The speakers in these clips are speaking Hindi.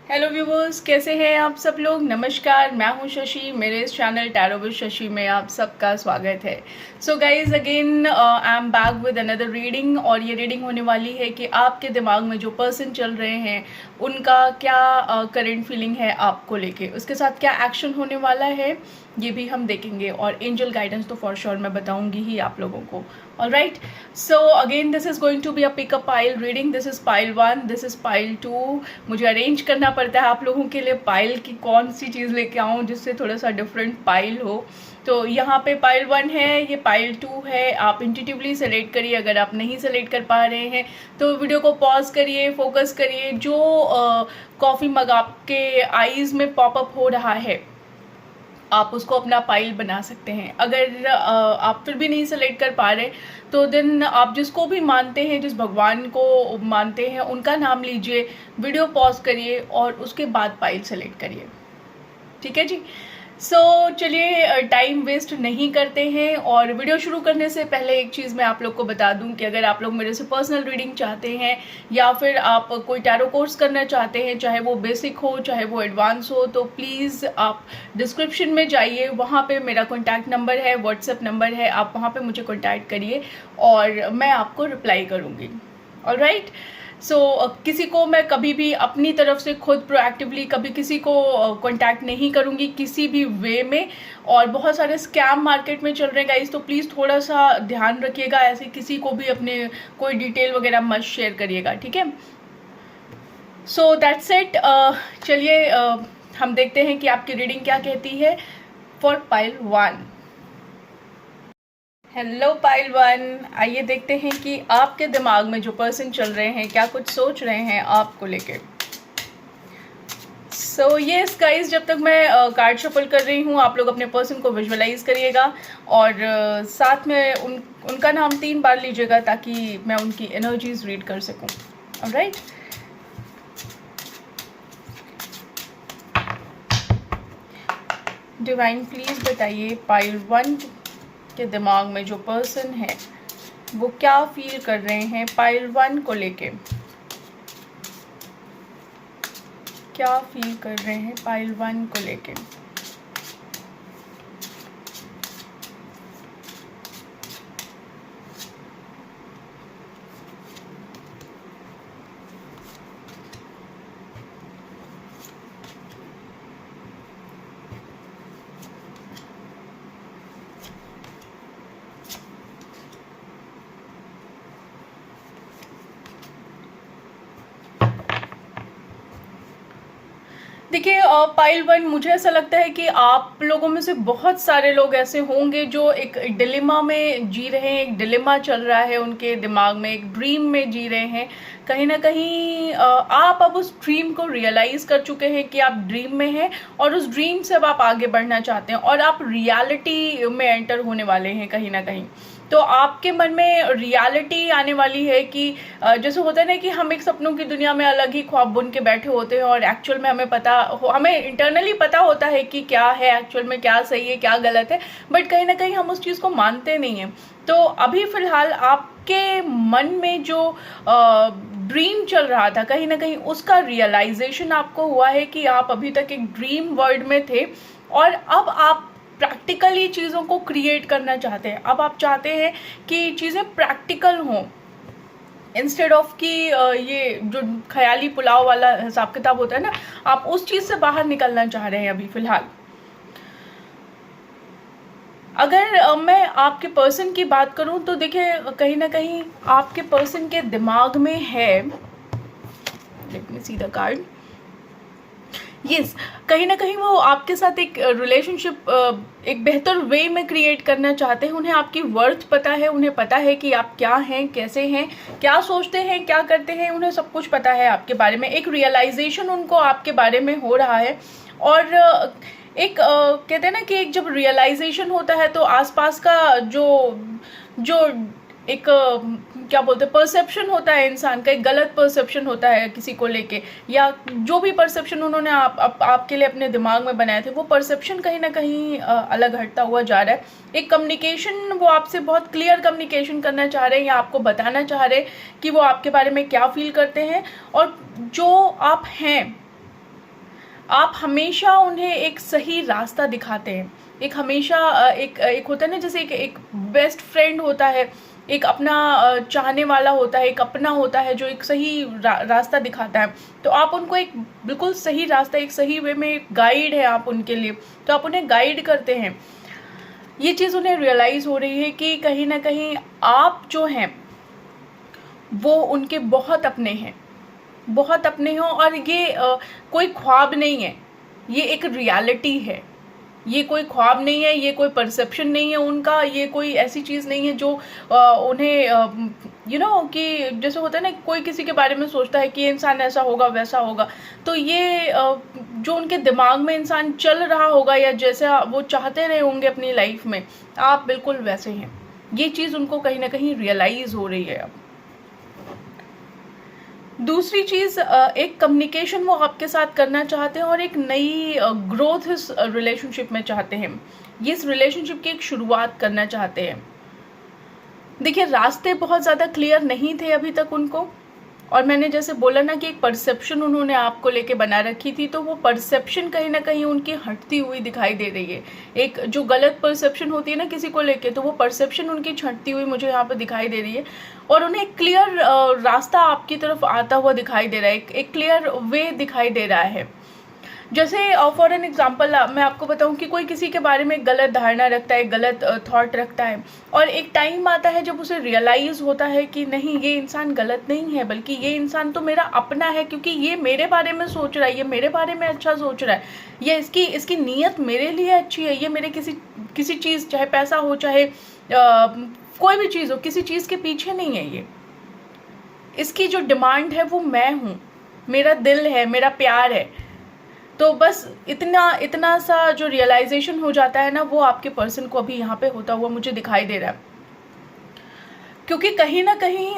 हेलो व्यूवर्स, कैसे हैं आप सब लोग। नमस्कार, मैं हूं शशि। मेरे इस चैनल टैरो विद शशि में आप सबका स्वागत है। So guys, again I am back with another reading. और ये रीडिंग होने वाली है कि आपके दिमाग में जो पर्सन चल रहे हैं उनका क्या करंट फीलिंग है आपको लेके, उसके साथ क्या एक्शन होने वाला है ये भी हम देखेंगे। और एंजल गाइडेंस तो फॉर श्योर मैं बताऊंगी ही आप लोगों को। Alright, so again this is going to be a pickup pile reading. This is pile 1, this is pile 2। मुझे अरेंज करना पड़ता है आप लोगों के लिए पाइल की कौन सी चीज़ लेके आऊँ जिससे थोड़ा सा डिफरेंट पाइल हो। तो यहाँ पे पाइल 1 है, ये पाइल 2 है। आप इंट्यूटिवली सेलेक्ट करिए। अगर आप नहीं सेलेक्ट कर पा रहे हैं तो वीडियो को पॉज करिए, फोकस करिए। जो कॉफ़ी मग आपके आईज में पॉपअप हो रहा है आप उसको अपना पाइल बना सकते हैं। अगर आप फिर भी नहीं सेलेक्ट कर पा रहे तो देन आप जिसको भी मानते हैं, जिस भगवान को मानते हैं, उनका नाम लीजिए, वीडियो पॉज करिए और उसके बाद पाइल सेलेक्ट करिए। ठीक है जी। चलिए टाइम वेस्ट नहीं करते हैं। और वीडियो शुरू करने से पहले एक चीज़ मैं आप लोग को बता दूं कि अगर आप लोग मेरे से पर्सनल रीडिंग चाहते हैं या फिर आप कोई टैरो कोर्स करना चाहते हैं, चाहे वो बेसिक हो चाहे वो एडवांस हो, तो प्लीज़ आप डिस्क्रिप्शन में जाइए। वहाँ पे मेरा कॉन्टैक्ट नंबर है, व्हाट्सएप नंबर है, आप वहाँ पे मुझे कॉन्टैक्ट करिए और मैं आपको रिप्लाई करूँगी। ऑलराइट। किसी को मैं कभी भी अपनी तरफ से खुद प्रोएक्टिवली कभी किसी को कांटेक्ट नहीं करूँगी किसी भी वे में। और बहुत सारे स्कैम मार्केट में चल रहे हैं गाइस, तो प्लीज़ थोड़ा सा ध्यान रखिएगा। ऐसे किसी को भी अपने कोई डिटेल वगैरह मत शेयर करिएगा, ठीक है। So that's it. चलिए हम देखते हैं कि आपकी रीडिंग क्या कहती है फॉर पाइल 1। हेलो पाइल 1, आइए देखते हैं कि आपके दिमाग में जो पर्सन चल रहे हैं क्या कुछ सोच रहे हैं आपको लेके। यस गाइस, जब तक मैं कार्ड शफल कर रही हूँ आप लोग अपने पर्सन को विजुअलाइज करिएगा और साथ में उनका नाम 3 बार लीजिएगा ताकि मैं उनकी एनर्जीज रीड कर सकूँ। ऑलराइट। डिवाइन प्लीज बताइए पाइल 1 के दिमाग में जो पर्सन है वो क्या फील कर रहे हैं पाइल 1 को लेके। क्या फील कर रहे हैं पाइल 1 को लेके। देखिए पाइल 1, मुझे ऐसा लगता है कि आप लोगों में से बहुत सारे लोग ऐसे होंगे जो एक डिलेमा में जी रहे हैं। एक डिलेमा चल रहा है उनके दिमाग में, एक ड्रीम में जी रहे हैं। कहीं ना कहीं आप अब उस ड्रीम को रियलाइज कर चुके हैं कि आप ड्रीम में हैं और उस ड्रीम से अब आप आगे बढ़ना चाहते हैं और आप रियलिटी में एंटर होने वाले हैं कहीं ना कहीं। तो आपके मन में रियलिटी आने वाली है कि जैसे होता है ना कि हम एक सपनों की दुनिया में अलग ही ख्वाब बुन के बैठे होते हैं और एक्चुअल में हमें इंटरनली पता होता है कि क्या है एक्चुअल में, क्या सही है क्या गलत है, बट कहीं ना कहीं हम उस चीज़ को मानते नहीं हैं। तो अभी फिलहाल आपके मन में जो ड्रीम चल रहा था कहीं ना कहीं उसका रियलाइजेशन आपको हुआ है कि आप अभी तक एक ड्रीम वर्ल्ड में थे और अब आप प्रैक्टिकली चीज़ों को क्रिएट करना चाहते हैं। अब आप चाहते हैं कि चीज़ें प्रैक्टिकल हों इंस्टेड ऑफ कि ये जो ख्याली पुलाव वाला हिसाब किताब होता है ना, आप उस चीज़ से बाहर निकलना चाह रहे हैं अभी फिलहाल। अगर मैं आपके पर्सन की बात करूं तो देखिए कहीं ना कहीं आपके पर्सन के दिमाग में है, let me see the card. Yes, कहीं ना कहीं वो आपके साथ एक रिलेशनशिप एक बेहतर वे में क्रिएट करना चाहते हैं। उन्हें आपकी वर्थ पता है, उन्हें पता है कि आप क्या हैं, कैसे हैं, क्या सोचते हैं, क्या करते हैं, उन्हें सब कुछ पता है आपके बारे में। एक रियलाइजेशन उनको आपके बारे में हो रहा है। और एक कहते हैं ना कि एक जब रियलाइजेशन होता है तो आसपास का जो जो एक क्या बोलते हैं परसेप्शन होता है इंसान का, एक गलत परसेप्शन होता है किसी को लेके, या जो भी परसेप्शन उन्होंने आपके लिए अपने दिमाग में बनाए थे वो परसेप्शन कहीं ना कहीं अलग हटता हुआ जा रहा है। एक कम्युनिकेशन, वो आपसे बहुत क्लियर कम्युनिकेशन करना चाह रहे हैं या आपको बताना चाह रहे हैं कि वो आपके बारे में क्या फील करते हैं और जो आप हैं आप हमेशा उन्हें एक सही रास्ता दिखाते हैं। एक हमेशा एक होता है ना, जैसे एक बेस्ट फ्रेंड होता है, एक अपना चाहने वाला होता है, एक अपना होता है जो एक सही रास्ता दिखाता है। तो आप उनको एक बिल्कुल सही रास्ता, एक सही वे में गाइड है आप उनके लिए, तो आप उन्हें गाइड करते हैं। ये चीज़ उन्हें रियलाइज़ हो रही है कि कहीं ना कहीं आप जो हैं वो उनके बहुत अपने हैं, बहुत अपने हो। और ये कोई ख्वाब नहीं है, ये एक रियलिटी है। ये कोई ख्वाब नहीं है, ये कोई परसेप्शन नहीं है उनका, ये कोई ऐसी चीज़ नहीं है जो उन्हें कि जैसे होता है ना, कोई किसी के बारे में सोचता है कि ये इंसान ऐसा होगा वैसा होगा, तो ये जो उनके दिमाग में इंसान चल रहा होगा या जैसा वो चाहते रहे होंगे अपनी लाइफ में, आप बिल्कुल वैसे हैं। ये चीज़ उनको कहीं ना कहीं रियलाइज़ हो रही है अब। दूसरी चीज़, एक कम्युनिकेशन वो आपके साथ करना चाहते हैं और एक नई ग्रोथ इस रिलेशनशिप में चाहते हैं। ये इस रिलेशनशिप की एक शुरुआत करना चाहते हैं। देखिए, रास्ते बहुत ज़्यादा क्लियर नहीं थे अभी तक उनको, और मैंने जैसे बोला ना कि एक परसेप्शन उन्होंने आपको लेके बना रखी थी, तो वो परसेप्शन कहीं ना कहीं उनकी हटती हुई दिखाई दे रही है। एक जो गलत परसेप्शन होती है ना किसी को लेके, तो वो परसेप्शन उनकी छटती हुई मुझे यहाँ पे दिखाई दे रही है। और उन्हें एक क्लियर रास्ता आपकी तरफ आता हुआ दिखाई दे रहा है, एक क्लियर वे दिखाई दे रहा है। जैसे फॉर एन एग्जाम्पल मैं आपको बताऊं कि कोई किसी के बारे में गलत धारणा रखता है, गलत थॉट रखता है, और एक टाइम आता है जब उसे रियलाइज़ होता है कि नहीं, ये इंसान गलत नहीं है, बल्कि ये इंसान तो मेरा अपना है, क्योंकि ये मेरे बारे में सोच रहा है, ये मेरे बारे में अच्छा सोच रहा है, ये इसकी नीयत मेरे लिए अच्छी है, ये मेरे किसी चीज़, चाहे पैसा हो, चाहे कोई भी चीज़ हो, किसी चीज़ के पीछे नहीं है ये। इसकी जो डिमांड है वो मैं हूँ, मेरा दिल है, मेरा प्यार है। तो बस इतना सा जो रियलाइजेशन हो जाता है ना, वो आपके पर्सन को अभी यहाँ पे होता हुआ मुझे दिखाई दे रहा है। क्योंकि कहीं ना कहीं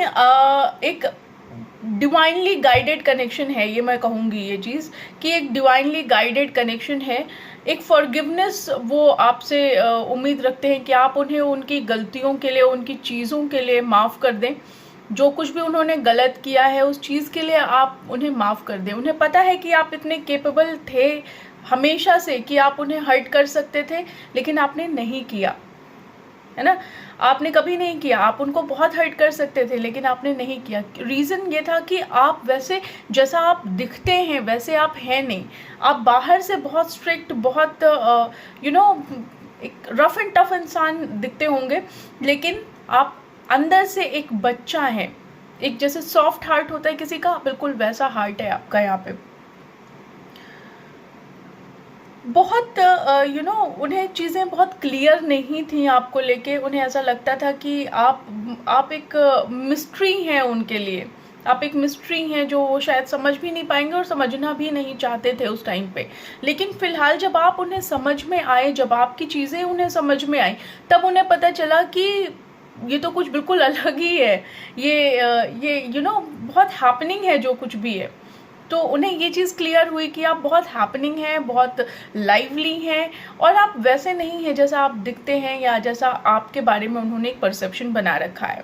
एक डिवाइनली गाइडेड कनेक्शन है, ये मैं कहूँगी ये चीज़ कि एक डिवाइनली गाइडेड कनेक्शन है। एक फॉरगिवनेस वो आपसे उम्मीद रखते हैं कि आप उन्हें उनकी गलतियों के लिए, उनकी चीज़ों के लिए माफ़ कर दें। जो कुछ भी उन्होंने गलत किया है उस चीज़ के लिए आप उन्हें माफ़ कर दें। उन्हें पता है कि आप इतने केपेबल थे हमेशा से कि आप उन्हें हर्ट कर सकते थे, लेकिन आपने नहीं किया, है ना। आपने कभी नहीं किया। आप उनको बहुत हर्ट कर सकते थे, लेकिन आपने नहीं किया। रीज़न ये था कि आप वैसे जैसा आप दिखते हैं वैसे आप हैं नहीं। आप बाहर से बहुत स्ट्रिक्ट, बहुत एक रफ एंड टफ इंसान दिखते होंगे, लेकिन आप अंदर से एक बच्चा है। एक जैसे सॉफ्ट हार्ट होता है किसी का, बिल्कुल वैसा हार्ट है आपका यहाँ पे। बहुत उन्हें चीज़ें बहुत क्लियर नहीं थी आपको लेके। उन्हें ऐसा लगता था कि आप एक मिस्ट्री हैं उनके लिए। आप एक मिस्ट्री हैं जो वो शायद समझ भी नहीं पाएंगे और समझना भी नहीं चाहते थे उस टाइम पे। लेकिन फ़िलहाल जब आप उन्हें समझ में आए, जब आपकी चीज़ें उन्हें समझ में आई, तब उन्हें पता चला कि ये तो कुछ बिल्कुल अलग ही है। ये बहुत हैपनिंग है जो कुछ भी है। तो उन्हें ये चीज़ क्लियर हुई कि आप बहुत हैपनिंग हैं, बहुत लाइवली हैं, और आप वैसे नहीं हैं जैसा आप दिखते हैं या जैसा आपके बारे में उन्होंने एक परसेप्शन बना रखा है।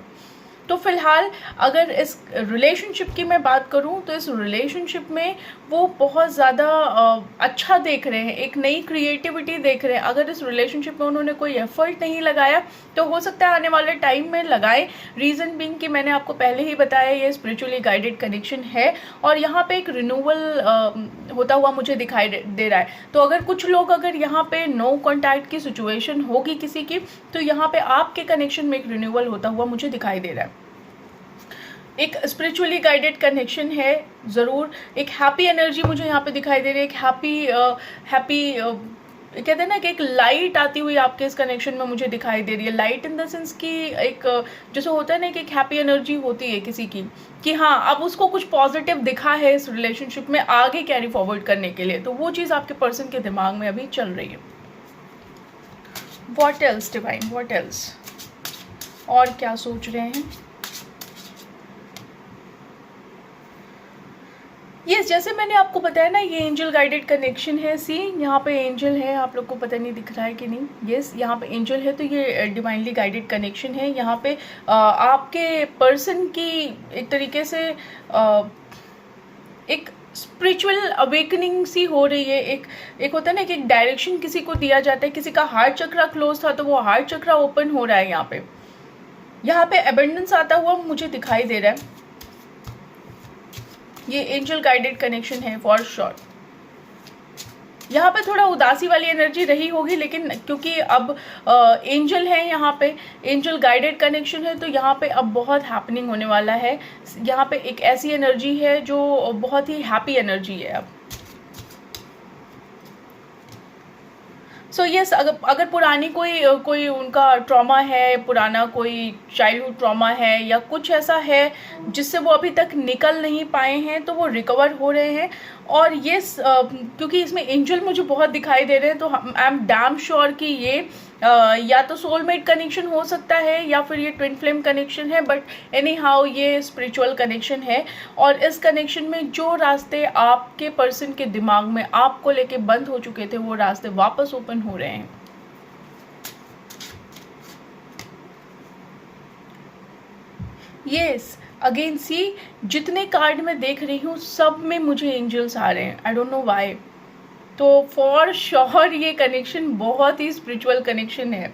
तो फ़िलहाल अगर इस रिलेशनशिप की मैं बात करूं, तो इस रिलेशनशिप में वो बहुत ज़्यादा अच्छा देख रहे हैं, एक नई क्रिएटिविटी देख रहे हैं। अगर इस रिलेशनशिप में उन्होंने कोई एफर्ट नहीं लगाया, तो हो सकता है आने वाले टाइम में लगाए। रीज़न बीइंग कि मैंने आपको पहले ही बताया, ये स्पिरिचुअली गाइडेड कनेक्शन है और यहाँ पे एक रिन्यूअल होता हुआ मुझे दिखाई दे रहा है। तो अगर कुछ लोग, अगर यहाँ पे नो कॉन्टैक्ट की सिचुएशन होगी किसी की, तो यहाँ पे आपके कनेक्शन में एक रिन्यूअल होता हुआ मुझे दिखाई दे रहा है। एक स्पिरिचुअली गाइडेड कनेक्शन है ज़रूर। एक हैप्पी एनर्जी मुझे यहाँ पे दिखाई दे रही है। एक हैप्पी कहते हैं ना कि एक लाइट आती हुई आपके इस कनेक्शन में मुझे दिखाई दे रही है। लाइट इन द सेंस कि एक जैसे होता है ना कि एक हैप्पी एनर्जी होती है किसी की, कि हाँ अब उसको कुछ पॉजिटिव दिखा है इस रिलेशनशिप में आगे कैरी फॉरवर्ड करने के लिए। तो वो चीज़ आपके पर्सन के दिमाग में अभी चल रही है। What else divine, what else, और क्या सोच रहे हैं। यस, जैसे मैंने आपको बताया ना, ये एंजल गाइडेड कनेक्शन है। सी यहाँ पे एंजल है, आप लोग को पता नहीं दिख रहा है कि नहीं। यस, यहाँ पे एंजल है, तो ये डिवाइनली गाइडेड कनेक्शन है। यहाँ पे आपके पर्सन की एक तरीके से एक स्पिरिचुअल अवेकनिंग सी हो रही है। एक होता है ना कि एक डायरेक्शन किसी को दिया जाता है, किसी का हार्ट चक्रा क्लोज था तो वो हार्ट चक्रा ओपन हो रहा है। यहाँ पे अबंडेंस आता हुआ मुझे दिखाई दे रहा है। ये एंजल गाइडेड कनेक्शन है फॉर श्योर। यहाँ पे थोड़ा उदासी वाली एनर्जी रही होगी, लेकिन क्योंकि अब एंजल है, यहाँ पे एंजल गाइडेड कनेक्शन है, तो यहाँ पे अब बहुत हैपनिंग होने वाला है। यहाँ पे एक ऐसी एनर्जी है जो बहुत ही हैप्पी एनर्जी है अब। सो यस, अगर पुरानी कोई उनका ट्रॉमा है, पुराना कोई चाइल्डहुड ट्रॉमा है या कुछ ऐसा है जिससे वो अभी तक निकल नहीं पाए हैं, तो वो रिकवर हो रहे हैं। और यस, क्योंकि इसमें एंजल मुझे बहुत दिखाई दे रहे हैं, तो आई एम डैम श्योर कि ये या तो सोलमेट कनेक्शन हो सकता है या फिर ये ट्विन फ्लेम कनेक्शन है, बट एनी हाउ ये स्पिरिचुअल कनेक्शन है। और इस कनेक्शन में जो रास्ते आपके पर्सन के दिमाग में आपको लेके बंद हो चुके थे, वो रास्ते वापस ओपन हो रहे हैं। यस, अगेन सी, जितने कार्ड मैं देख रही हूँ सब में मुझे एंजल्स आ रहे हैं। I don't know why. तो फॉर श्योर ये कनेक्शन बहुत ही स्पिरिचुअल कनेक्शन है।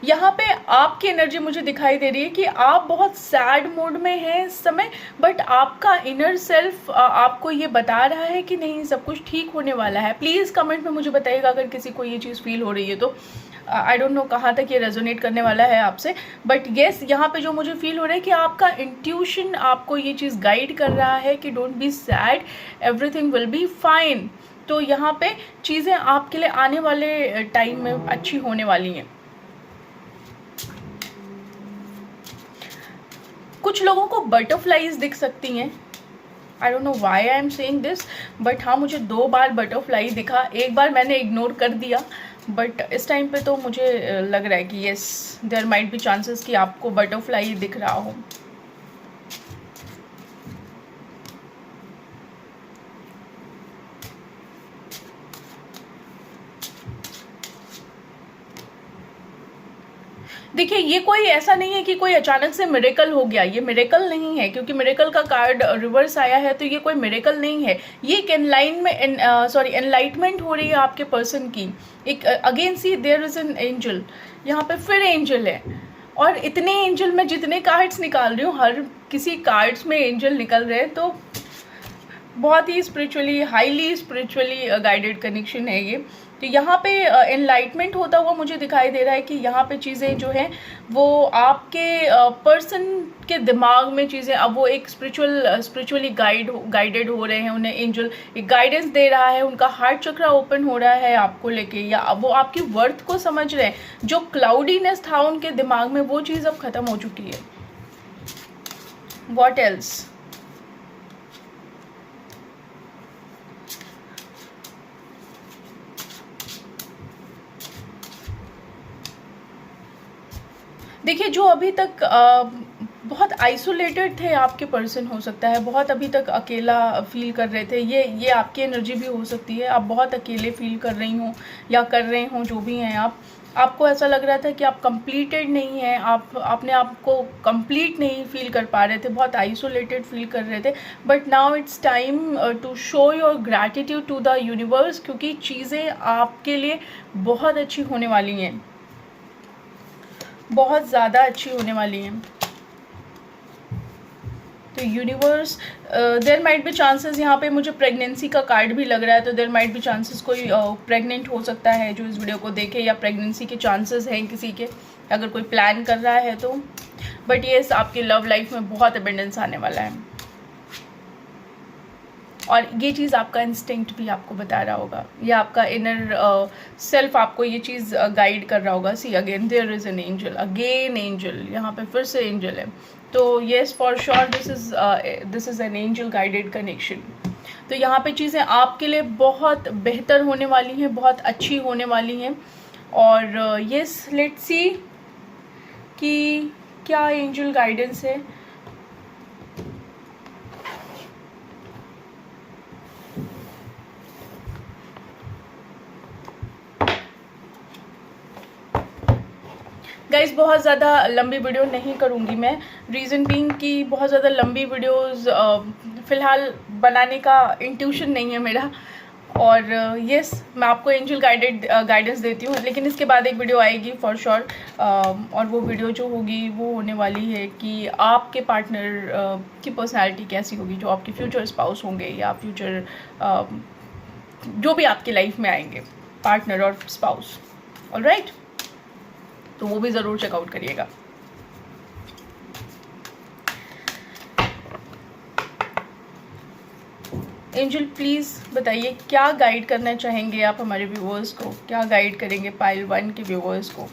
यहाँ पे आपकी एनर्जी मुझे दिखाई दे रही है कि आप बहुत सैड मूड में हैं इस समय, बट आपका इनर सेल्फ आपको ये बता रहा है कि नहीं, सब कुछ ठीक होने वाला है। प्लीज़ कमेंट में मुझे बताइएगा अगर किसी को ये चीज़ फील हो रही है तो। आई डोंट नो कहाँ तक ये रेजोनेट करने वाला है आपसे, बट येस, यहाँ पे जो मुझे फील हो रहा है कि आपका इंट्यूशन आपको ये चीज़ गाइड कर रहा है कि don't be sad, everything will be fine. तो यहाँ पे चीज़ें आपके लिए आने वाले टाइम में अच्छी होने वाली हैं। कुछ लोगों को बटरफ्लाईज दिख सकती हैं। I don't know why I am saying this, but हाँ, मुझे 2 बार बटरफ्लाई दिखा। एक बार मैंने इग्नोर कर दिया, बट इस टाइम पे तो मुझे लग रहा है कि yes, there might be chances कि आपको बटरफ्लाई दिख रहा हो। देखिए, ये कोई ऐसा नहीं है कि कोई अचानक से मिरेकल हो गया। ये मिरेकल नहीं है, क्योंकि मिरेकल का कार्ड रिवर्स आया है, तो ये कोई मिरेकल नहीं है। ये एक एनलाइटमेंट हो रही है आपके पर्सन की। एक again see, there is an angel. यहाँ पे फिर एंजल है, और इतने एंजल में जितने कार्ड्स निकाल रही हूँ, हर किसी कार्ड्स में एंजल निकल रहे हैं, तो बहुत ही spiritually, highly spiritually guided connection है ये। तो यहाँ पे एनलाइटमेंट होता हुआ मुझे दिखाई दे रहा है कि यहाँ पे चीज़ें जो हैं वो आपके पर्सन के दिमाग में चीज़ें अब वो एक स्पिरिचुअली गाइडेड हो रहे हैं। उन्हें एंजल एक गाइडेंस दे रहा है, उनका हार्ट चक्रा ओपन हो रहा है आपको लेके, या अब वो आपकी वर्थ को समझ रहे हैं। जो क्लाउडीनेस था उनके दिमाग में, वो चीज़ अब ख़त्म हो चुकी है। What else? देखिए, जो अभी तक बहुत आइसोलेटेड थे आपके पर्सन, हो सकता है बहुत अभी तक अकेला फील कर रहे थे, ये आपकी एनर्जी भी हो सकती है। आप बहुत अकेले फील कर रही हों या कर रहे हों, जो भी हैं आपको ऐसा लग रहा था कि आप कंप्लीटेड नहीं हैं, आप अपने आप को कंप्लीट नहीं फील कर पा रहे थे, बहुत आइसोलेटेड फील कर रहे थे। But now it's time to show your gratitude to the universe, क्योंकि चीज़ें आपके लिए बहुत अच्छी होने वाली हैं, बहुत ज़्यादा अच्छी होने वाली हैं। तो universe, there might be chances, यहाँ पे मुझे प्रेगनेंसी का कार्ड भी लग रहा है, तो देयर माइट बी चांसेस कोई प्रेग्नेंट हो सकता है जो इस वीडियो को देखे, या प्रेगनेंसी के चांसेस हैं किसी के, अगर कोई प्लान कर रहा है तो। बट येस, आपके लव लाइफ में बहुत अबंडेंस आने वाला है, और ये चीज़ आपका इंस्टिंक्ट भी आपको बता रहा होगा, या आपका इनर सेल्फ आपको ये चीज़ गाइड कर रहा होगा। See again, there is an angel, again angel, यहाँ पे फिर से एंजल है। तो yes, for sure this is an angel guided connection. तो यहाँ पे चीज़ें आपके लिए बहुत बेहतर होने वाली हैं, बहुत अच्छी होने वाली हैं। और येस, लेट्स सी कि क्या एंजल गाइडेंस है। गाइस बहुत ज़्यादा लंबी वीडियो नहीं करूँगी मैं, रीज़न बीइंग कि बहुत ज़्यादा लंबी वीडियोस फ़िलहाल बनाने का इंट्यूशन नहीं है मेरा। और यस मैं आपको एंजल गाइडेंस देती हूँ, लेकिन इसके बाद एक वीडियो आएगी फॉर श्योर। और वो वीडियो जो होगी वो होने वाली है कि आपके पार्टनर की पर्सनालिटी कैसी होगी, जो आपके फ्यूचर स्पाउस होंगे या फ्यूचर जो भी आपकी लाइफ में आएंगे, पार्टनर और स्पाउस। ऑलराइट, तो वो भी ज़रूर चेकआउट करिएगा। एंजल प्लीज़ बताइए क्या गाइड करना चाहेंगे आप हमारे व्यूअर्स को, क्या गाइड करेंगे पाइल 1 के व्यूअर्स को।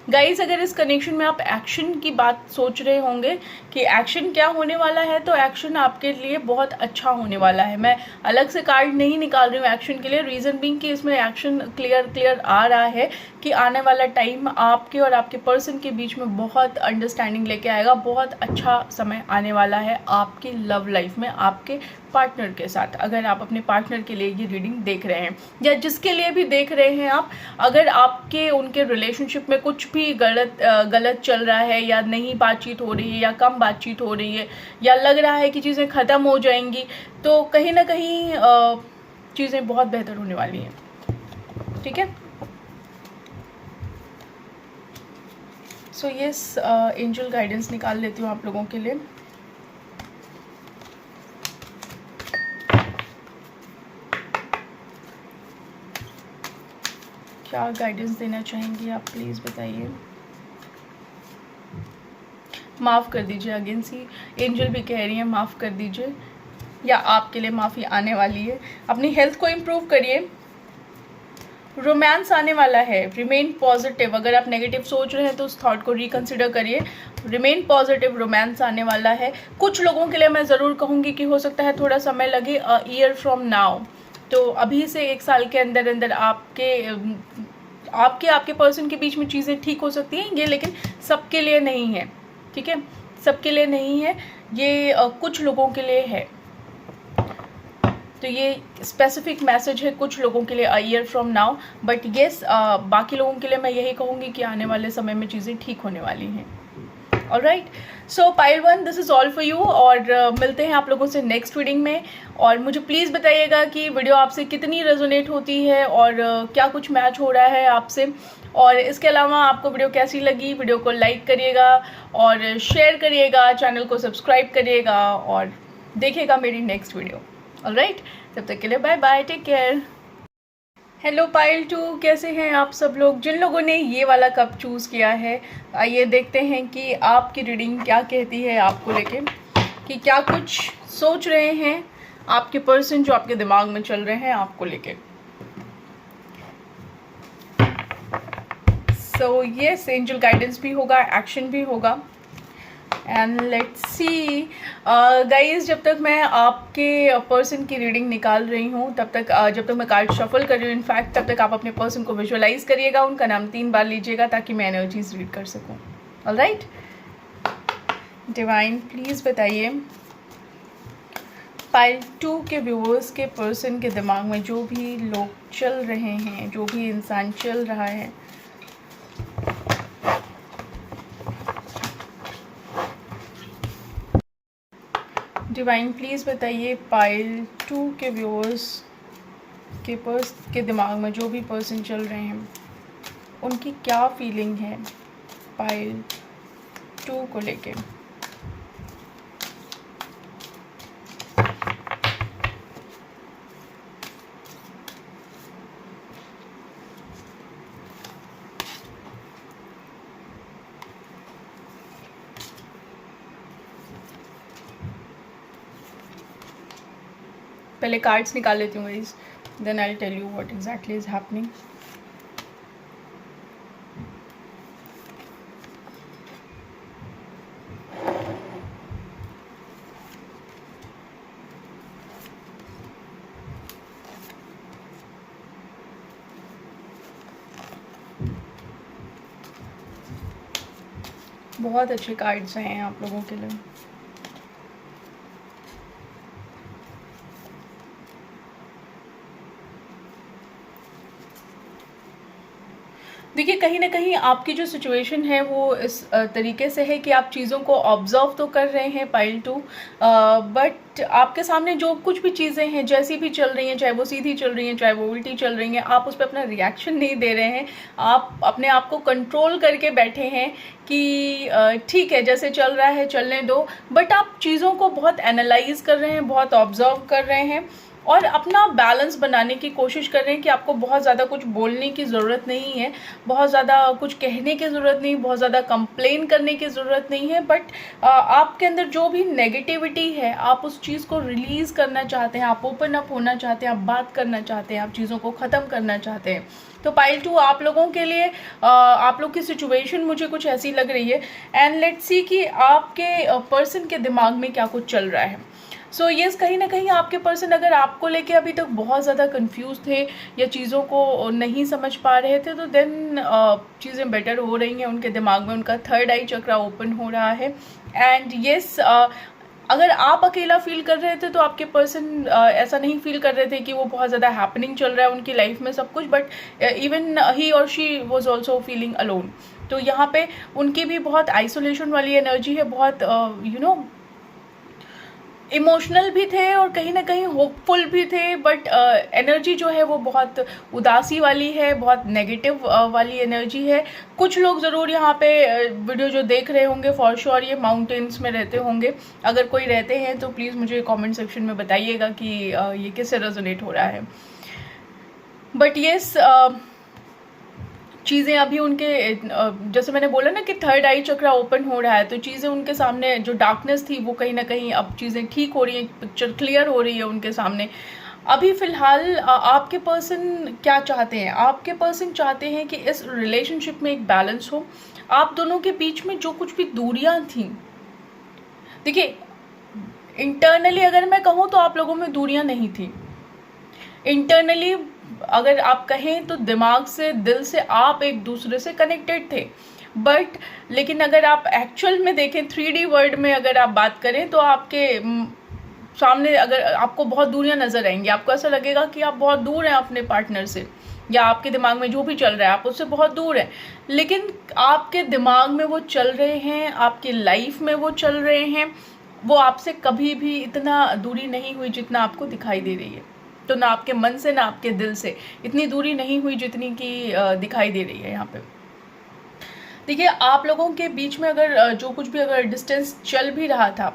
गाइस अगर इस कनेक्शन में आप एक्शन की बात सोच रहे होंगे कि एक्शन क्या होने वाला है, तो एक्शन आपके लिए बहुत अच्छा होने वाला है। मैं अलग से कार्ड नहीं निकाल रही हूँ एक्शन के लिए, रीज़न बीइंग कि इसमें एक्शन क्लियर आ रहा है कि आने वाला टाइम आपके और आपके पर्सन के बीच में बहुत अंडरस्टैंडिंग लेके आएगा। बहुत अच्छा समय आने वाला है आपकी लव लाइफ में, आपके पार्टनर के साथ। अगर आप अपने पार्टनर के लिए ये रीडिंग देख रहे हैं या जिसके लिए भी देख रहे हैं आप, अगर आपके उनके रिलेशनशिप में कुछ भी गलत चल रहा है या नहीं बातचीत हो रही है या कम बातचीत हो रही है या लग रहा है कि चीज़ें ख़त्म हो जाएंगी, तो कहीं ना कहीं चीज़ें बहुत बेहतर होने वाली हैं। ठीक है, सो यस एंजल गाइडेंस निकाल लेती हूँ आप लोगों के लिए। क्या गाइडेंस देना चाहेंगी आप, प्लीज़ बताइए। माफ़ कर दीजिए, अगेन सी एंजल भी कह रही हैं माफ़ कर दीजिए, या आपके लिए माफ़ी आने वाली है। अपनी हेल्थ को इम्प्रूव करिए, रोमांस आने वाला है। रिमेन पॉजिटिव, अगर आप नेगेटिव सोच रहे हैं तो उस थॉट को रिकंसिडर करिए। रिमेन पॉजिटिव, रोमांस आने वाला है। कुछ लोगों के लिए मैं ज़रूर कहूँगी कि हो सकता है थोड़ा समय लगे, अ ईयर फ्रॉम नाउ, तो अभी से 1 साल के अंदर अंदर आपके पर्सन के बीच में चीज़ें ठीक हो सकती हैं ये, लेकिन सबके लिए नहीं है। ठीक है, सबके लिए नहीं है ये, कुछ लोगों के लिए है। तो ये स्पेसिफिक मैसेज है कुछ लोगों के लिए, a year from now. But yes बाकी लोगों के लिए मैं यही कहूँगी कि आने वाले समय में चीज़ें ठीक होने वाली हैं। Alright, so pile 1 this is all for you, और मिलते हैं आप लोगों से नेक्स्ट रीडिंग में। और मुझे प्लीज़ बताइएगा कि वीडियो आपसे कितनी रेजोनेट होती है और क्या कुछ मैच हो रहा है आपसे। और इसके अलावा आपको वीडियो कैसी लगी, वीडियो को लाइक करिएगा और शेयर करिएगा, चैनल को सब्सक्राइब करिएगा और देखिएगा मेरी नेक्स्ट वीडियो। ऑलराइट, तब तक के लिए bye bye, take care. Hello pile 2, कैसे हैं आप सब लोग। जिन लोगों ने ये वाला कप चूज़ किया है, आइए देखते हैं कि आपकी रीडिंग क्या कहती है आपको लेके, कि क्या कुछ सोच रहे हैं आपके पर्सन, जो आपके दिमाग में चल रहे हैं आपको लेके। सो येस, एंजल गाइडेंस भी होगा, एक्शन भी होगा, एंड लेट्स सी गाइज। जब तक मैं आपके पर्सन की रीडिंग निकाल रही हूँ तब तक, जब तक मैं कार्ड शफल कर रही हूँ इनफैक्ट, तब तक आप अपने पर्सन को विजुअलाइज करिएगा, उनका नाम 3 बार लीजिएगा ताकि मैं एनर्जीज रीड कर सकूँ। ऑलराइट, डिवाइन प्लीज़ बताइए पाइल 2 के व्यूअर्स के पर्सन के दिमाग में जो भी लोग चल रहे हैं, जो भी इंसान चल रहा है, डिवाइन प्लीज़ बताइए पाइल 2 के व्यूअर्स के दिमाग में जो भी पर्सन चल रहे हैं उनकी क्या फीलिंग है पाइल 2 को लेके। पहले कार्ड्स निकाल लेती हूँ guys, then I will tell you what exactly is happening. बहुत अच्छे कार्ड्स हैं आप लोगों के लिए। देखिए, कहीं न कहीं आपकी जो सिचुएशन है वो इस तरीके से है कि आप चीज़ों को ऑब्ज़र्व तो कर रहे हैं पाइल 2, बट आपके सामने जो कुछ भी चीज़ें हैं, जैसी भी चल रही हैं, चाहे वो सीधी चल रही हैं, चाहे वो उल्टी चल रही हैं, आप उस पे अपना रिएक्शन नहीं दे रहे हैं। आप अपने आप को कंट्रोल करके बैठे हैं कि ठीक है, जैसे चल रहा है चलने दो, बट आप चीज़ों को बहुत एनालाइज़ कर रहे हैं, बहुत ऑब्ज़र्व कर रहे हैं और अपना बैलेंस बनाने की कोशिश कर रहे हैं कि आपको बहुत ज़्यादा कुछ बोलने की ज़रूरत नहीं है, बहुत ज़्यादा कुछ कहने की ज़रूरत नहीं, बहुत ज़्यादा कंप्लेन करने की ज़रूरत नहीं है, बट आपके अंदर जो भी नेगेटिविटी है आप उस चीज़ को रिलीज़ करना चाहते हैं, आप ओपन अप होना चाहते हैं, आप बात करना चाहते हैं, आप चीज़ों को ख़त्म करना चाहते हैं। तो पाइल 2 आप लोगों के लिए आप लोग की सिचुएशन मुझे कुछ ऐसी लग रही है, एंड लेट्स सी कि आपके पर्सन के दिमाग में क्या कुछ चल रहा है। सो येस, कहीं ना कहीं आपके पर्सन अगर आपको लेके अभी तक बहुत ज़्यादा कंफ्यूज थे या चीज़ों को नहीं समझ पा रहे थे, तो देन चीज़ें बेटर हो रही हैं उनके दिमाग में, उनका थर्ड आई चक्रा ओपन हो रहा है। एंड येस, अगर आप अकेला फील कर रहे थे तो आपके पर्सन ऐसा नहीं फील कर रहे थे कि वो बहुत ज़्यादा हैपनिंग चल रहा है उनकी लाइफ में सब कुछ, बट इवन ही और she was also feeling alone. तो यहाँ पे उनकी भी बहुत आइसोलेशन वाली एनर्जी है, बहुत इमोशनल भी थे और कहीं ना कहीं होपफुल भी थे, बट एनर्जी जो है वो बहुत उदासी वाली है, बहुत नेगेटिव वाली एनर्जी है। कुछ लोग ज़रूर यहाँ पे वीडियो जो देख रहे होंगे फॉर श्योर ये माउंटेन्स में रहते होंगे। अगर कोई रहते हैं तो प्लीज़ मुझे कमेंट सेक्शन में बताइएगा कि ये किससे रेजोनेट हो रहा है। बट येस, चीज़ें अभी उनके जैसे मैंने बोला ना कि थर्ड आई चक्रा ओपन हो रहा है, तो चीज़ें उनके सामने जो डार्कनेस थी वो कहीं ना कहीं अब चीज़ें ठीक हो रही हैं, पिक्चर क्लियर हो रही है उनके सामने। अभी फ़िलहाल आपके पर्सन क्या चाहते हैं? आपके पर्सन चाहते हैं कि इस रिलेशनशिप में एक बैलेंस हो। आप दोनों के बीच में जो कुछ भी दूरियां थी, देखिए इंटरनली अगर मैं कहूँ तो आप लोगों में दूरियां नहीं थी। इंटरनली अगर आप कहें तो दिमाग से, दिल से आप एक दूसरे से कनेक्टेड थे, बट लेकिन अगर आप एक्चुअल में देखें 3D वर्ल्ड में अगर आप बात करें तो आपके सामने अगर आपको बहुत दूरियां नज़र आएंगी, आपको ऐसा लगेगा कि आप बहुत दूर हैं अपने पार्टनर से, या आपके दिमाग में जो भी चल रहा है आप उससे बहुत दूर हैं, लेकिन आपके दिमाग में वो चल रहे हैं, आपकी लाइफ में वो चल रहे हैं। वो आपसे कभी भी इतना दूरी नहीं हुई जितना आपको दिखाई दे रही है। तो ना आपके मन से ना आपके दिल से इतनी दूरी नहीं हुई जितनी कि दिखाई दे रही है यहाँ पे। देखिए, आप लोगों के बीच में अगर जो कुछ भी अगर डिस्टेंस चल भी रहा था,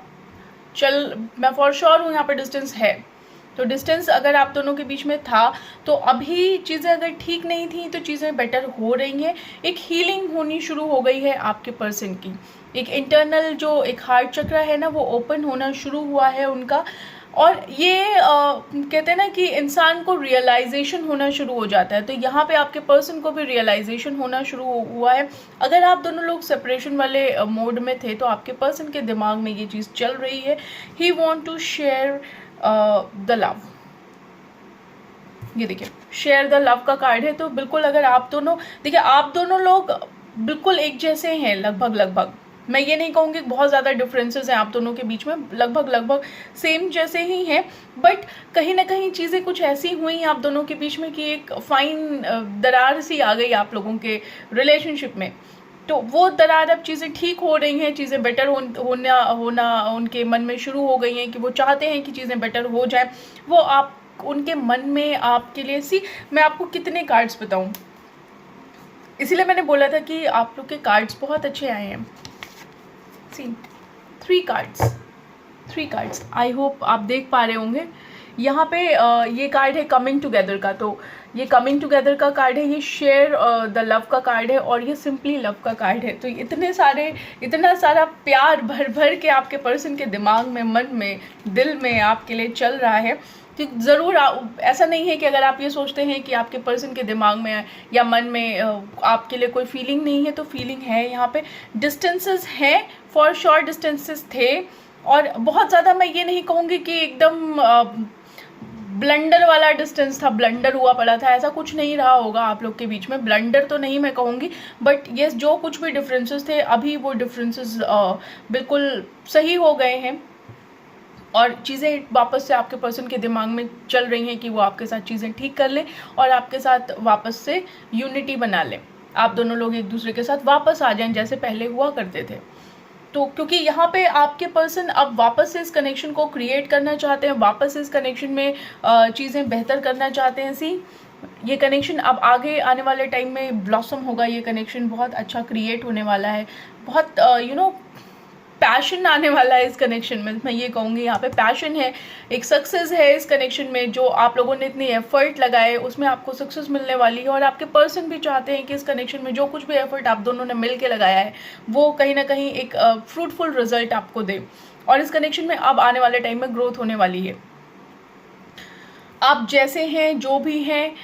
मैं फॉर श्योर हूँ यहाँ पे डिस्टेंस है, तो डिस्टेंस अगर आप दोनों के बीच में था तो अभी चीज़ें अगर ठीक नहीं थी तो चीज़ें बेटर हो रही हैं। एक हीलिंग होनी शुरू हो गई है आपके पर्सन की, एक इंटरनल जो एक हार्ट चक्र है ना वो ओपन होना शुरू हुआ है उनका। और ये कहते हैं ना कि इंसान को रियलाइजेशन होना शुरू हो जाता है, तो यहाँ पे आपके पर्सन को भी रियलाइजेशन होना शुरू हुआ है। अगर आप दोनों लोग सेपरेशन वाले मोड में थे तो आपके पर्सन के दिमाग में ये चीज़ चल रही है, he want to share the love. ये देखिए, शेयर द लव का कार्ड है, तो बिल्कुल अगर आप दोनों, देखिए आप दोनों लोग बिल्कुल एक जैसे हैं, लगभग मैं ये नहीं कहूँगी बहुत ज़्यादा डिफरेंसेस हैं आप दोनों के बीच में, लगभग सेम जैसे ही हैं, बट कहीं ना कहीं चीज़ें कुछ ऐसी हुई आप दोनों के बीच में कि एक फाइन दरार सी आ गई आप लोगों के रिलेशनशिप में। तो वो दरार, अब चीज़ें ठीक हो रही हैं, चीज़ें बेटर होना उनके मन में शुरू हो गई हैं कि वो चाहते हैं कि चीज़ें बेटर हो जाए। वो आप उनके मन में आपके लिए, मैं आपको कितने कार्ड्स बताऊँ, इसीलिए मैंने बोला था कि आप लोग के कार्ड्स बहुत अच्छे आए हैं। थ्री कार्ड्स, आई होप आप देख पा रहे होंगे। यहाँ पे ये कार्ड है कमिंग टुगेदर का, तो ये कमिंग टुगेदर का कार्ड है, ये शेयर द लव का कार्ड है, और ये सिंपली लव का कार्ड है। तो इतना सारा प्यार भर के आपके पर्सन के दिमाग में, मन में, दिल में आपके लिए चल रहा है। तो ज़रूर ऐसा नहीं है कि अगर आप ये सोचते हैं कि आपके पर्सन के दिमाग में या मन में आपके लिए कोई फीलिंग नहीं है, तो फीलिंग है। यहाँ पे डिस्टेंसेस हैं, फॉर श्योर डिस्टेंसेस थे, और बहुत ज़्यादा मैं ये नहीं कहूँगी कि एकदम ब्लंडर वाला डिस्टेंस था, ब्लंडर हुआ पड़ा था, ऐसा कुछ नहीं रहा होगा आप लोग के बीच में। ब्लंडर तो नहीं मैं कहूँगी, बट येस जो कुछ भी डिफरेंसेस थे अभी वो डिफरेंसेस बिल्कुल सही हो गए हैं, और चीज़ें वापस से आपके पर्सन के दिमाग में चल रही हैं कि वो आपके साथ चीज़ें ठीक कर लें और आपके साथ वापस से यूनिटी बना लें। आप दोनों लोग एक दूसरे के साथ वापस आ जाएं जैसे पहले हुआ करते थे। तो क्योंकि यहाँ पे आपके पर्सन अब वापस से इस कनेक्शन को क्रिएट करना चाहते हैं, वापस से इस कनेक्शन में चीज़ें बेहतर करना चाहते हैं। ये कनेक्शन अब आगे आने वाले टाइम में ब्लॉसम होगा, ये कनेक्शन बहुत अच्छा क्रिएट होने वाला है, बहुत पैशन आने वाला है इस कनेक्शन में। मैं ये कहूँगी यहाँ पे पैशन है, एक सक्सेस है इस कनेक्शन में। जो आप लोगों ने इतनी एफर्ट लगाए उसमें आपको सक्सेस मिलने वाली है, और आपके पर्सन भी चाहते हैं कि इस कनेक्शन में जो कुछ भी एफर्ट आप दोनों ने मिल के लगाया है वो कहीं ना कहीं एक फ्रूटफुल रिजल्ट आपको दे। और इस कनेक्शन में अब आने वाले टाइम में ग्रोथ होने वाली है। आप जैसे हैं, जो भी हैं,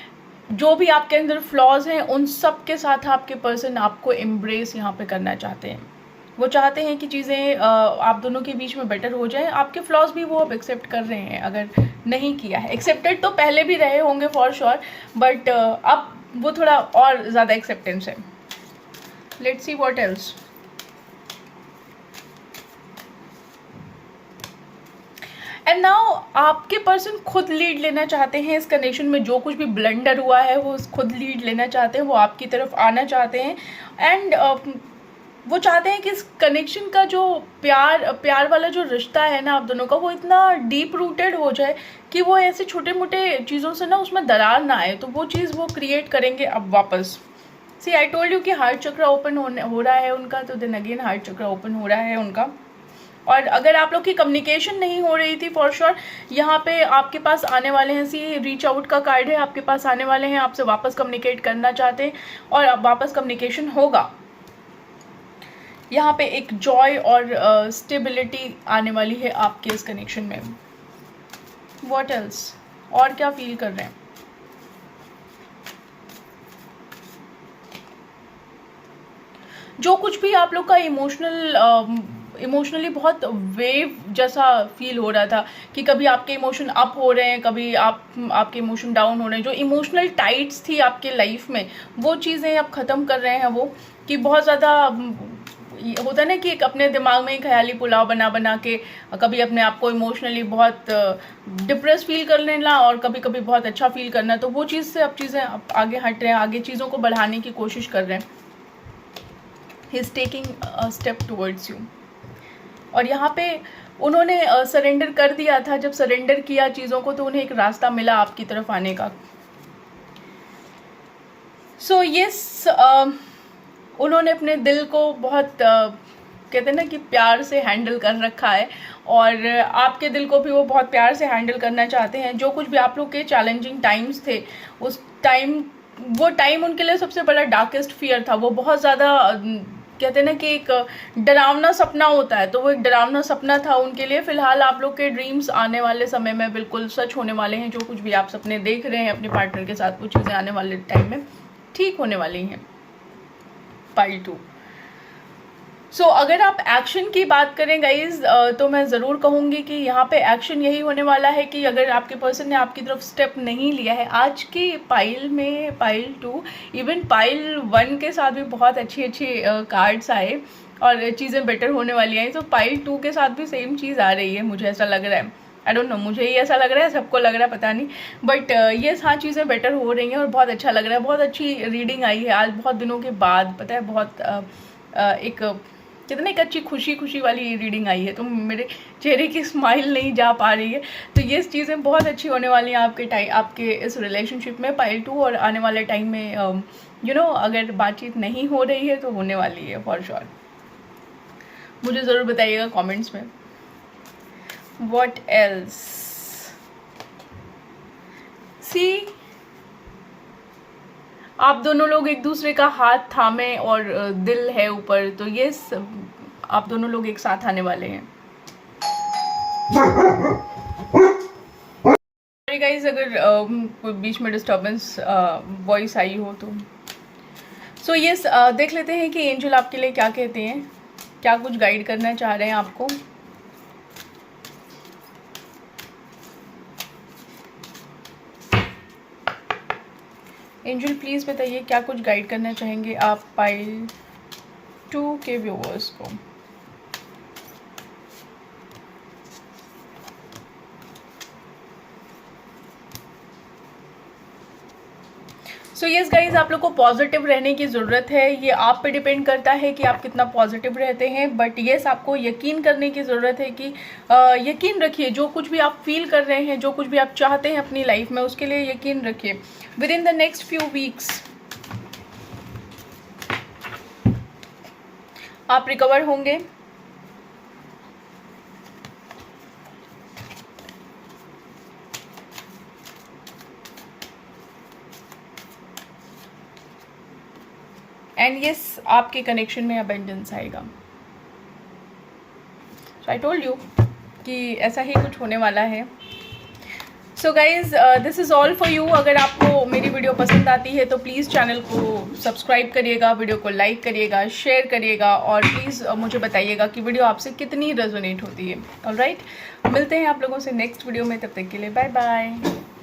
जो भी आपके अंदर फ्लॉज हैं, उन सब के साथ आपके पर्सन आपको एम्ब्रेस यहाँ पे करना चाहते हैं। वो चाहते हैं कि चीज़ें आप दोनों के बीच में बेटर हो जाए। आपके फ्लॉज भी वो अब एक्सेप्ट कर रहे हैं, अगर नहीं किया है। एक्सेप्टेड तो पहले भी रहे होंगे फॉर श्योर, बट अब वो थोड़ा और ज़्यादा एक्सेप्टेंस है। Let's see what else. And now आपके पर्सन खुद लीड लेना चाहते हैं इस कनेक्शन में। जो कुछ भी ब्लंडर हुआ है वो खुद लीड लेना चाहते हैं, वो आपकी तरफ आना चाहते हैं। एंड वो चाहते हैं कि इस कनेक्शन का जो प्यार वाला जो रिश्ता है ना आप दोनों का, वो इतना डीप रूटेड हो जाए कि वो ऐसे छोटे मोटे चीज़ों से ना उसमें दरार ना आए। तो वो चीज़ वो क्रिएट करेंगे अब वापस। सी आई टोल्ड यू कि हार्ट चक्र ओपन हो रहा है उनका, तो देन अगेन हार्ट चक्र ओपन हो रहा है उनका। और अगर आप लोग की कम्युनिकेशन नहीं हो रही थी फॉर श्योर, यहाँ पे आपके पास आने वाले हैं। सी रीच आउट का कार्ड है, आपके पास आने वाले हैं, आपसे वापस कम्युनिकेट करना चाहते हैं और अब वापस कम्युनिकेशन होगा। यहाँ पे एक जॉय और स्टेबिलिटी आने वाली है आपके इस कनेक्शन में। व्हाट एल्स, और क्या फील कर रहे हैं? जो कुछ भी आप लोग का इमोशनली बहुत वेव जैसा फील हो रहा था कि कभी आपके इमोशन अप हो रहे हैं, कभी आपके इमोशन डाउन हो रहे हैं। जो इमोशनल टाइट्स थी आपके लाइफ में, वो चीज़ें अब ख़त्म कर रहे हैं वो। कि बहुत ज़्यादा होता है ना कि एक अपने दिमाग में ही ख्याली पुलाव बना बना के कभी अपने आप को इमोशनली बहुत डिप्रेस फील कर लेना और कभी कभी बहुत अच्छा फील करना। तो वो चीज़ से अब चीज़ें आगे हट रहे हैं, आगे चीज़ों को बढ़ाने की कोशिश कर रहे हैं। He is taking a step towards you. और यहाँ पे उन्होंने सरेंडर कर दिया था। जब सरेंडर किया चीज़ों को तो उन्हें एक रास्ता मिला आपकी तरफ आने का। सो यस, उन्होंने अपने दिल को बहुत कहते हैं ना कि प्यार से हैंडल कर रखा है, और आपके दिल को भी वो बहुत प्यार से हैंडल करना चाहते हैं। जो कुछ भी आप लोग के चैलेंजिंग टाइम्स थे उस टाइम, वो टाइम उनके लिए सबसे बड़ा डार्केस्ट फियर था। वो बहुत ज़्यादा कहते हैं ना कि एक डरावना सपना होता है, तो वो एक डरावना सपना था उनके लिए। फ़िलहाल आप लोग के ड्रीम्स आने वाले समय में बिल्कुल सच होने वाले हैं। जो कुछ भी आप सपने देख रहे हैं अपने पार्टनर के साथ, वो चीज़ें आने वाले टाइम में ठीक होने वाली हैं। पाइल 2। सो अगर आप एक्शन की बात करें गाइज, तो मैं ज़रूर कहूँगी कि यहाँ पे एक्शन यही होने वाला है कि अगर आपके पर्सन ने आपकी तरफ स्टेप नहीं लिया है आज की पाइल में, पाइल 2, इवन पाइल 1 के साथ भी बहुत अच्छी कार्ड्स आए और चीज़ें बेटर होने वाली हैं। तो पाइल 2 के साथ भी सेम चीज़ आ रही है, मुझे ऐसा लग रहा है। आई डोंट नो, मुझे ही ऐसा लग रहा है, सबको लग रहा है पता नहीं, बट ये हाँ चीज़ें बेटर हो रही हैं और बहुत अच्छा लग रहा है। बहुत अच्छी रीडिंग आई है आज, बहुत दिनों के बाद, पता है, बहुत एक कितनी एक अच्छी खुशी वाली रीडिंग आई है। तो मेरे चेहरे की स्माइल नहीं जा पा रही है। तो ये चीज़ें बहुत अच्छी होने वाली हैं आपके इस रिलेशनशिप में पाइल 2। और आने वाले टाइम में अगर बातचीत नहीं हो रही है तो होने वाली है फॉर श्योर। मुझे ज़रूर बताइएगा कमेंट्स में। What else? See, आप दोनों लोग एक दूसरे का हाथ थामे और दिल है ऊपर, तो ये आप दोनों लोग एक साथ आने वाले हैं। गाइस, अगर बीच में डिस्टर्बेंस वॉइस आई हो तो सो यस, देख लेते हैं कि एंजल आपके लिए क्या कहते हैं, क्या कुछ गाइड करना चाह रहे हैं आपको। एंजल प्लीज़ बताइए क्या कुछ गाइड करना चाहेंगे आप पाइल 2 के व्यूअर्स को। सो यस गाइज, आप लोग को पॉजिटिव रहने की ज़रूरत है। ये आप पे डिपेंड करता है कि आप कितना पॉजिटिव रहते हैं, बट यस आपको यकीन करने की ज़रूरत है कि यकीन रखिए, जो कुछ भी आप फील कर रहे हैं, जो कुछ भी आप चाहते हैं अपनी लाइफ में, उसके लिए यकीन रखिए। With in the next few weeks आप रिकवर होंगे। एंड यस आपके कनेक्शन में अबेंडेंस आएगा। सो आई टोल्ड यू कि ऐसा ही कुछ होने वाला है। So guys, this is all for you. अगर आपको मेरी वीडियो पसंद आती है तो प्लीज़ चैनल को सब्सक्राइब करिएगा, वीडियो को लाइक करिएगा, शेयर करिएगा, और प्लीज़ मुझे बताइएगा कि वीडियो आपसे कितनी रेजोनेट होती है। ऑलराइट, मिलते हैं आप लोगों से नेक्स्ट वीडियो में। तब तक के लिए बाय बाय।